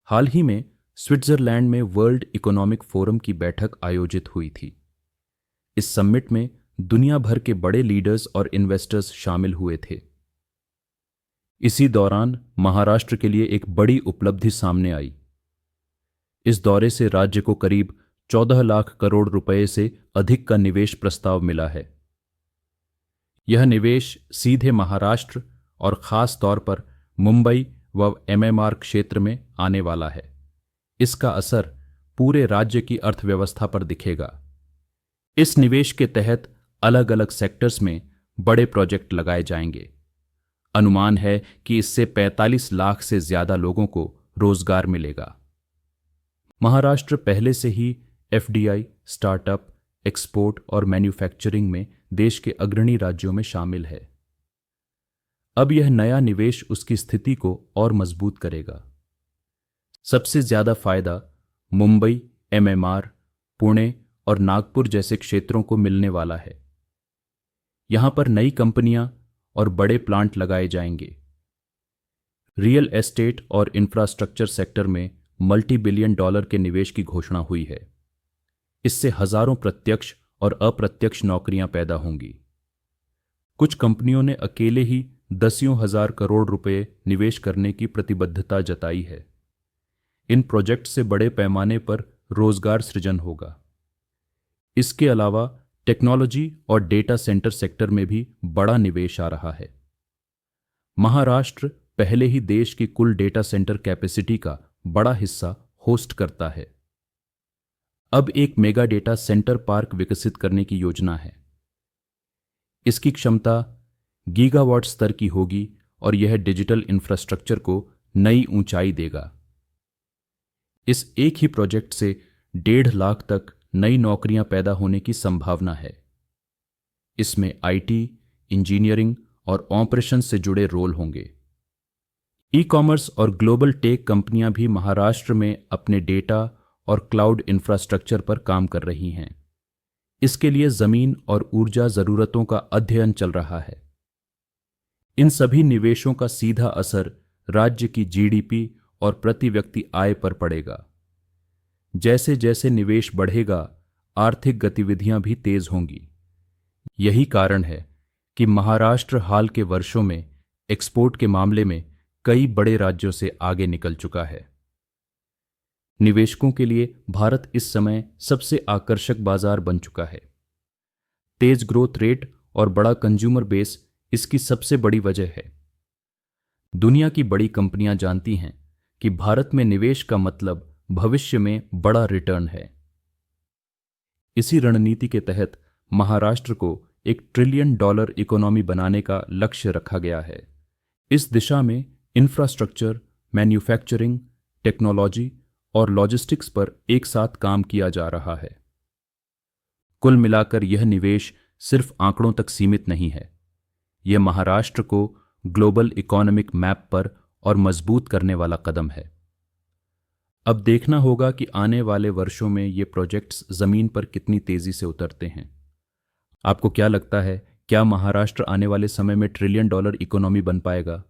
हाल ही में स्विट्जरलैंड में world economic forum की बैठक आयोजित हुई थी। इस समिट में दुनिया भर के बड़े लीडर्स और इन्वेस्टर्स शामिल हुए थे। इसी दौरान महाराष्ट्र के लिए एक बड़ी उपलब्धि सामने आई। इस दौरे से राज्य को करीब 14 लाख करोड़ रुपए से अधिक का निवेश प्रस्ताव मिला है। यह निवेश सीधे महाराष्ट्र और खास तौर पर मुंबई व एमएमआर क्षेत्र में आने वाला है। इसका असर पूरे राज्य की अर्थव्यवस्था पर दिखेगा। इस निवेश के तहत अलग अलग सेक्टर्स में बड़े प्रोजेक्ट लगाए जाएंगे। अनुमान है कि इससे 45 लाख से ज्यादा लोगों को रोजगार मिलेगा। महाराष्ट्र पहले से ही एफडीआई, स्टार्टअप, एक्सपोर्ट और मैन्युफैक्चरिंग में देश के अग्रणी राज्यों में शामिल है। अब यह नया निवेश उसकी स्थिति को और मजबूत करेगा। सबसे ज्यादा फायदा मुंबई, एमएमआर, पुणे और नागपुर जैसे क्षेत्रों को मिलने वाला है। यहां पर नई कंपनियां और बड़े प्लांट लगाए जाएंगे। रियल एस्टेट और इंफ्रास्ट्रक्चर सेक्टर में मल्टी बिलियन डॉलर के निवेश की घोषणा हुई है। इससे हजारों प्रत्यक्ष और अप्रत्यक्ष नौकरियां पैदा होंगी। कुछ कंपनियों ने अकेले ही दसियों हजार करोड़ रुपए निवेश करने की प्रतिबद्धता जताई है। इन प्रोजेक्ट से बड़े पैमाने पर रोजगार सृजन होगा। इसके अलावा टेक्नोलॉजी और डेटा सेंटर सेक्टर में भी बड़ा निवेश आ रहा है। महाराष्ट्र पहले ही देश की कुल डेटा सेंटर कैपेसिटी का बड़ा हिस्सा होस्ट करता है। अब एक मेगा डेटा सेंटर पार्क विकसित करने की योजना है। इसकी क्षमता गीगावाट स्तर की होगी और यह डिजिटल इंफ्रास्ट्रक्चर को नई ऊंचाई देगा। इस एक ही प्रोजेक्ट से 1.5 लाख तक नई नौकरियां पैदा होने की संभावना है। इसमें आईटी, इंजीनियरिंग और ऑपरेशन से जुड़े रोल होंगे। ई कॉमर्स और ग्लोबल टेक कंपनियां भी महाराष्ट्र में अपने डेटा और क्लाउड इंफ्रास्ट्रक्चर पर काम कर रही हैं। इसके लिए जमीन और ऊर्जा जरूरतों का अध्ययन चल रहा है। इन सभी निवेशों का सीधा असर राज्य की जीडीपी और प्रति व्यक्ति आय पर पड़ेगा। जैसे जैसे निवेश बढ़ेगा, आर्थिक गतिविधियां भी तेज होंगी। यही कारण है कि महाराष्ट्र हाल के वर्षों में एक्सपोर्ट के मामले में कई बड़े राज्यों से आगे निकल चुका है। निवेशकों के लिए भारत इस समय सबसे आकर्षक बाजार बन चुका है। तेज ग्रोथ रेट और बड़ा कंज्यूमर बेस इसकी सबसे बड़ी वजह है। दुनिया की बड़ी कंपनियां जानती हैं कि भारत में निवेश का मतलब भविष्य में बड़ा रिटर्न है। इसी रणनीति के तहत महाराष्ट्र को $1 ट्रिलियन इकोनॉमी बनाने का लक्ष्य रखा गया है। इस दिशा में इंफ्रास्ट्रक्चर, मैन्युफैक्चरिंग, टेक्नोलॉजी और लॉजिस्टिक्स पर एक साथ काम किया जा रहा है। कुल मिलाकर यह निवेश सिर्फ आंकड़ों तक सीमित नहीं है। यह महाराष्ट्र को ग्लोबल इकोनॉमिक मैप पर और मजबूत करने वाला कदम है। अब देखना होगा कि आने वाले वर्षों में ये प्रोजेक्ट्स जमीन पर कितनी तेजी से उतरते हैं। आपको क्या लगता है, क्या महाराष्ट्र आने वाले समय में $1 ट्रिलियन इकोनॉमी बन पाएगा?